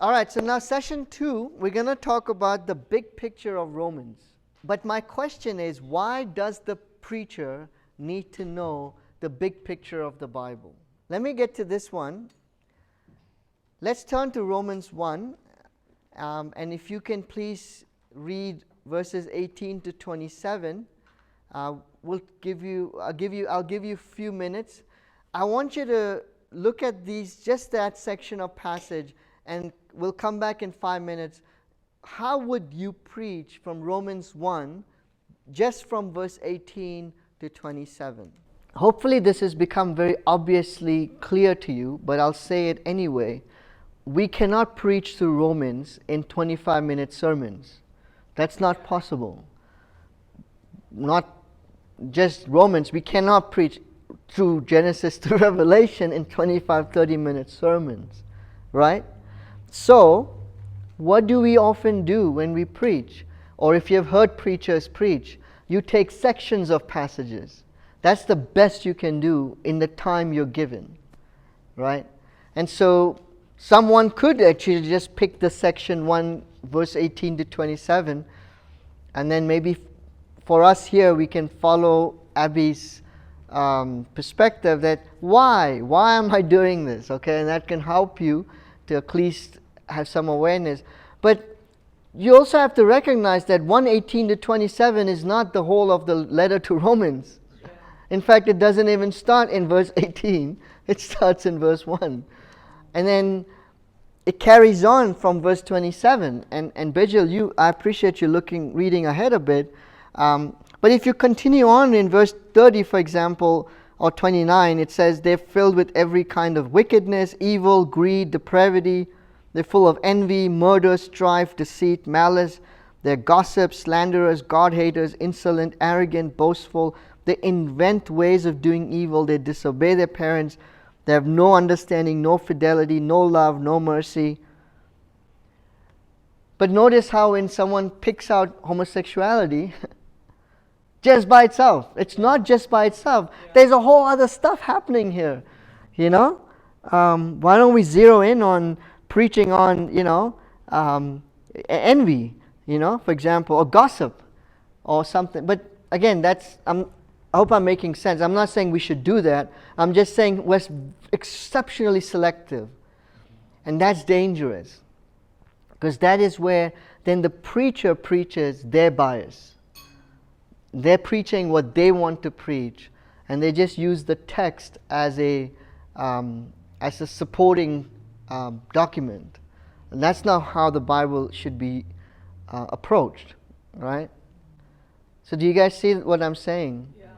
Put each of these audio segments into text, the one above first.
All right, so now session 2, we're going to talk about the big picture of Romans. But my question is, why does the preacher need to know the big picture of the Bible? Let me get to this one. Let's turn to Romans 1, and if you can please read verses 18 to 27. I'll give you a few minutes. I want you to look at just that section of passage, and we'll come back in 5 minutes. How would you preach from Romans 1, just from verse 18 to 27? Hopefully this has become very obviously clear to you, but I'll say it anyway. We cannot preach through Romans in 25-minute sermons. That's not possible. Not just Romans. We cannot preach through Genesis to Revelation in 25-30-minute sermons. Right? So, what do we often do when we preach? Or if you've heard preachers preach, you take sections of passages. That's the best you can do in the time you're given. Right? And so, someone could actually just pick the section 1, verse 18 to 27, and then maybe for us here we can follow Abby's perspective that why am I doing this? Okay, and that can help you to at least have some awareness. But you also have to recognize that 1:18 to 27 is not the whole of the letter to Romans. In fact, it doesn't even start in verse 18. It starts in verse 1. And then it carries on from verse 27. And Bijal, I appreciate you reading ahead a bit. But if you continue on in verse 30, for example, or 29, it says they're filled with every kind of wickedness, evil, greed, depravity. They're full of envy, murder, strife, deceit, malice. They're gossips, slanderers, God-haters, insolent, arrogant, boastful. They invent ways of doing evil. They disobey their parents. They have no understanding, no fidelity, no love, no mercy. But notice how when someone picks out homosexuality, just by itself, it's not just by itself. There's a whole other stuff happening here. You know? Why don't we zero in on preaching on, envy, for example, or gossip, or something. But again, I hope I'm making sense. I'm not saying we should do that. I'm just saying we're exceptionally selective. And that's dangerous. Because that is where then the preacher preaches their bias. They're preaching what they want to preach. And they just use the text as a supporting document. And that's not how the Bible should be approached. Right? So do you guys see what I'm saying? Yeah.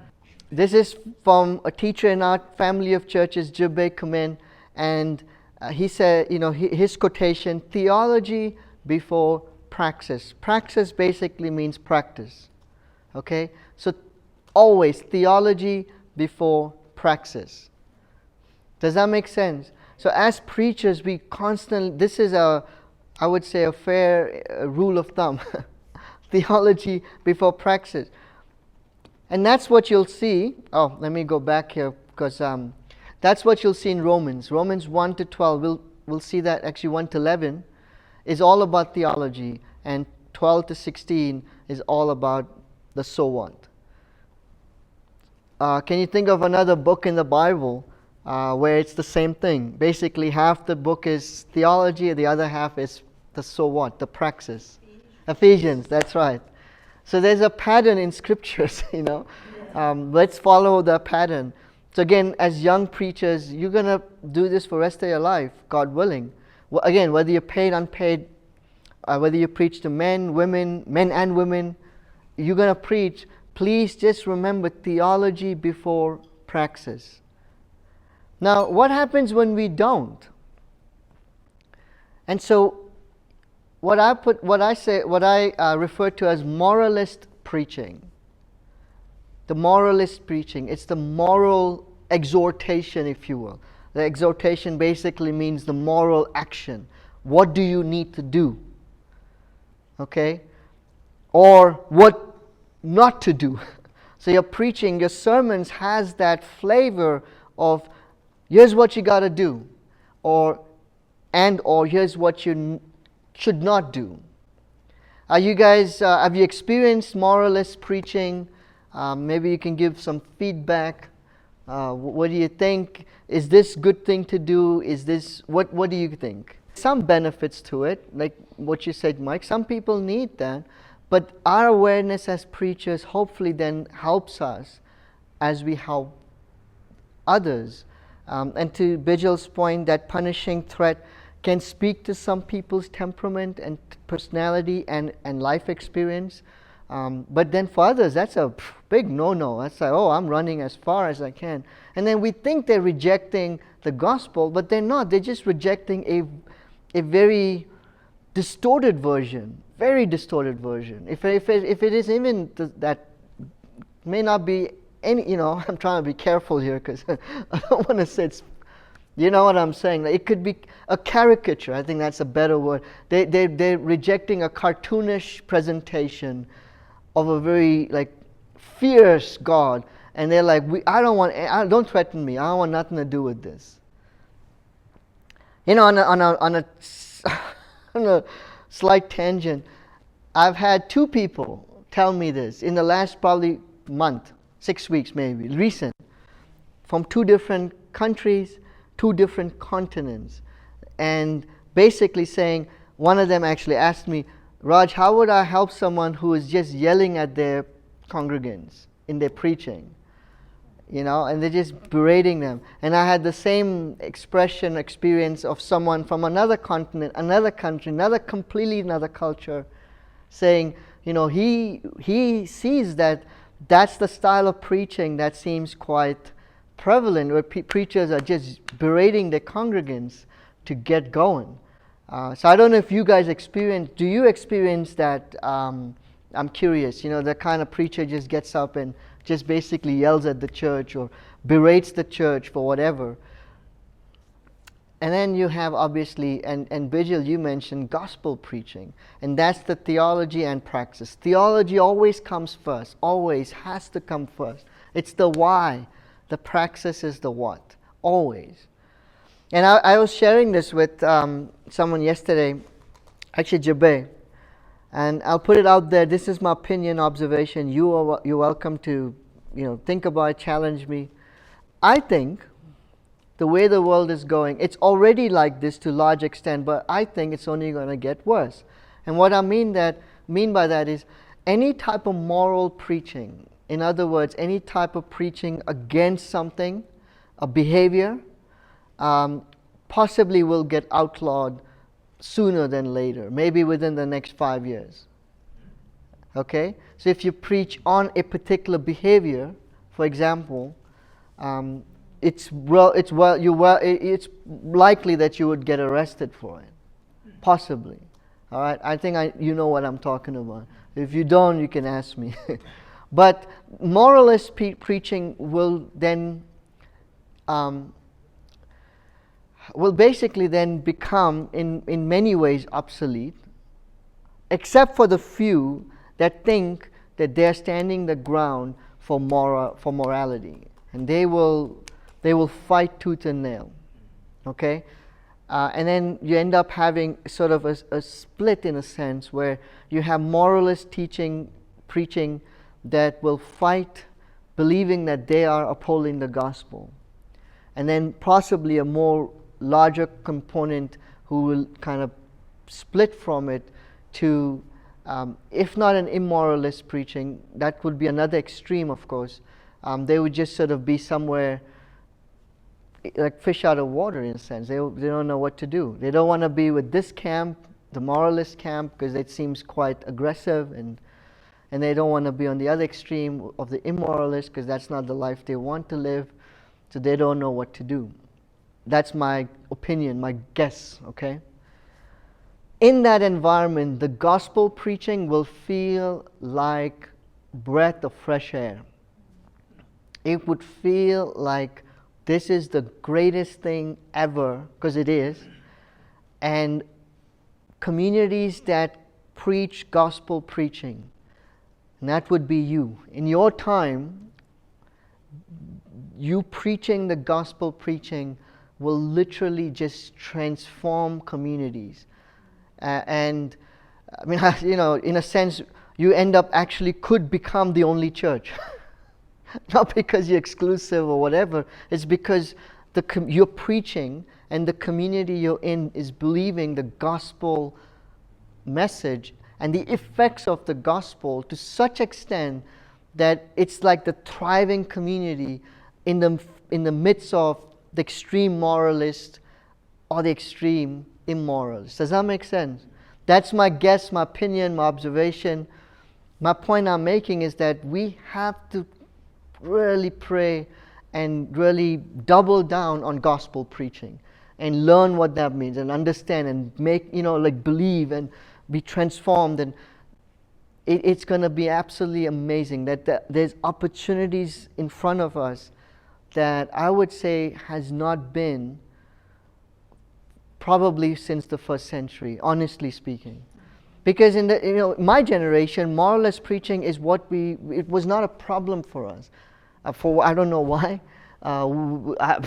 This is from a teacher in our family of churches, Jibbe Kumen, and he said, his quotation, theology before praxis. Praxis basically means practice. Okay? So always theology before praxis. Does that make sense? So as preachers, we constantly, this is I would say a fair rule of thumb. Theology before praxis. And that's what you'll see. Oh, let me go back here because that's what you'll see in Romans. Romans 1 to 12, we'll see that actually 1 to 11 is all about theology, and 12 to 16 is all about the so what. Can you think of another book in the Bible where it's the same thing? Basically, half the book is theology, the other half is the so what, the praxis. Ephesians, that's right. So there's a pattern in scriptures, Let's follow the pattern. So again, as young preachers, you're going to do this for the rest of your life, God willing. Again, whether you're paid, unpaid, whether you preach to men and women, you're going to preach. Please just remember theology before praxis. Now, what happens when we don't? And so, what I refer to as moralist preaching. The moralist preaching, it's the moral exhortation, if you will. The exhortation basically means the moral action. What do you need to do? Okay? Or what not to do. So your preaching, your sermons has that flavor of here's what you got to do. Or and or here's what you should not do. Are you guys, have you experienced moralist preaching? Maybe you can give some feedback. What do you think? Is this good thing to do? Is this, what do you think? Some benefits to it, like what you said, Mike. Some people need that. But our awareness as preachers hopefully then helps us as we help others. And to Bijal's point, that punishing threat can speak to some people's temperament and personality and life experience. But then for others, that's a big no-no. That's like, oh, I'm running as far as I can. And then we think they're rejecting the gospel, but they're not. They're just rejecting a very distorted version, very distorted version. If it is even that may not be any, I'm trying to be careful here because I don't want to say it's, you know what I'm saying? It could be a caricature. I think that's a better word. They're rejecting a cartoonish presentation of a very fierce God, and they're like, don't threaten me. I don't want nothing to do with this. On a slight tangent, I've had 2 people tell me this in the last probably month, 6 weeks maybe, recent, from 2 different countries, 2 different continents, and basically saying, one of them actually asked me, Raj, how would I help someone who is just yelling at their congregants in their preaching? And they're just berating them. And I had the same experience of someone from another continent, another country, completely another culture, saying, he sees that that's the style of preaching that seems quite prevalent, where preachers are just berating their congregants to get going. So I don't know if you guys do you experience that? I'm curious, the kind of preacher just gets up and just basically yells at the church or berates the church for whatever. And then you have obviously, and Bijal, you mentioned gospel preaching, and that's the theology and praxis. Theology always comes first, always has to come first. It's the why. The praxis is the what, always. And I was sharing this with someone yesterday, actually Jabay, and I'll put it out there. This is my opinion, observation. You're welcome to, think about it, challenge me. I think the way the world is going, it's already like this to a large extent, but I think it's only going to get worse. And what I mean by that is any type of moral preaching. In other words, any type of preaching against something, a behavior, possibly will get outlawed sooner than later, maybe within the next 5 years. Okay? So if you preach on a particular behavior, for example, it's likely that you would get arrested for it. Possibly. All right? I think you know what I'm talking about. If you don't, you can ask me. But moralist preaching will then will basically then become in many ways obsolete, except for the few that think that they're standing the ground for morality, and they will fight tooth and nail. Okay, and then you end up having sort of a split in a sense where you have moralist preaching that will fight, believing that they are upholding the gospel, and then possibly a more larger component who will kind of split from it to, if not an immoralist preaching, that would be another extreme, of course. They would just sort of be somewhere like fish out of water in a sense. They don't know what to do. They don't want to be with this camp, the moralist camp, because it seems quite aggressive, and they don't want to be on the other extreme of the immoralist because that's not the life they want to live, so they don't know what to do. That's my opinion, my guess, okay? In that environment, the gospel preaching will feel like breath of fresh air. It would feel like this is the greatest thing ever, because it is. And communities that preach gospel preaching, and that would be you. In your time, you preaching the gospel preaching will literally just transform communities. And I mean, in a sense, you end up actually could become the only church. Not because you're exclusive or whatever. It's because you're preaching and the community you're in is believing the gospel message and the effects of the gospel to such extent that it's like the thriving community in the midst of the extreme moralist or the extreme immoralist. Does that make sense? That's my guess, my opinion, my observation. My point I'm making is that we have to really pray and really double down on gospel preaching and learn what that means and understand and make, believe and be transformed. And it's going to be absolutely amazing that there's opportunities in front of us that I would say has not been probably since the first century, honestly speaking. Because in my generation, moralist preaching is it was not a problem for us. I don't know why.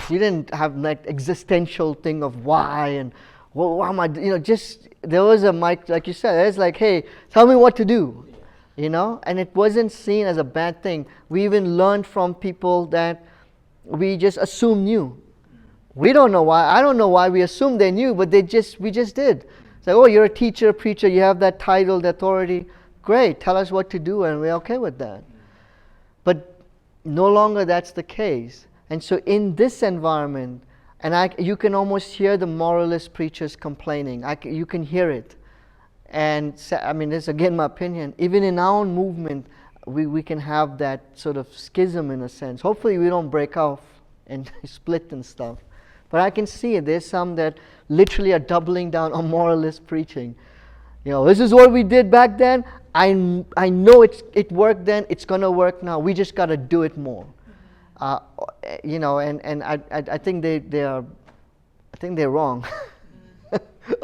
We didn't have that existential thing of why and why am I, just there was a mic, like you said, it's like, hey, tell me what to do, and it wasn't seen as a bad thing. We even learned from people that we just assumed knew. We don't know why. I don't know why we assumed they knew, but we just did. It's like, oh, you're a teacher, preacher, you have that title, the authority. Great, tell us what to do, and we're okay with that. But no longer that's the case. And so in this environment, and you can almost hear the moralist preachers complaining. You can hear it. And this is again my opinion. Even in our own movement, we can have that sort of schism in a sense. Hopefully we don't break off and split and stuff. But I can see it. There's some that literally are doubling down on moralist preaching. This is what we did back then. I know it worked then. It's going to work now. We just got to do it more. And I think they're wrong.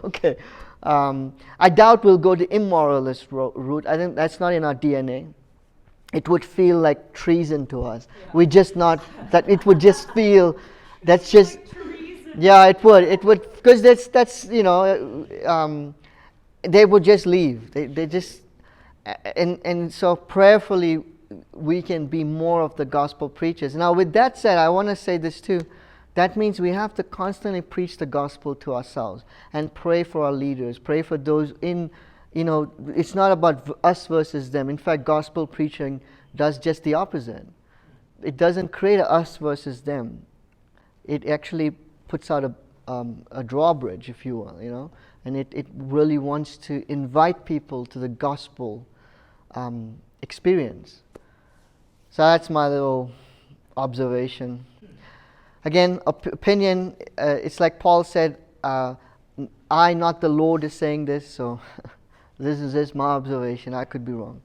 Okay. I doubt we'll go the immoralist route. I think that's not in our DNA. It would feel like treason to us. Yeah. We just not that. It would just feel that's just. Yeah, it would because that's they would just leave. They just and so prayerfully we can be more of the gospel preachers. Now, with that said, I want to say this too. That means we have to constantly preach the gospel to ourselves and pray for our leaders, pray for those in, it's not about us versus them. In fact, gospel preaching does just the opposite. It doesn't create a us versus them. It actually puts out a drawbridge, if you will, and it really wants to invite people to the gospel experience. So that's my little observation. Again, opinion, it's like Paul said, I, not the Lord, is saying this, so this is my observation. I could be wrong.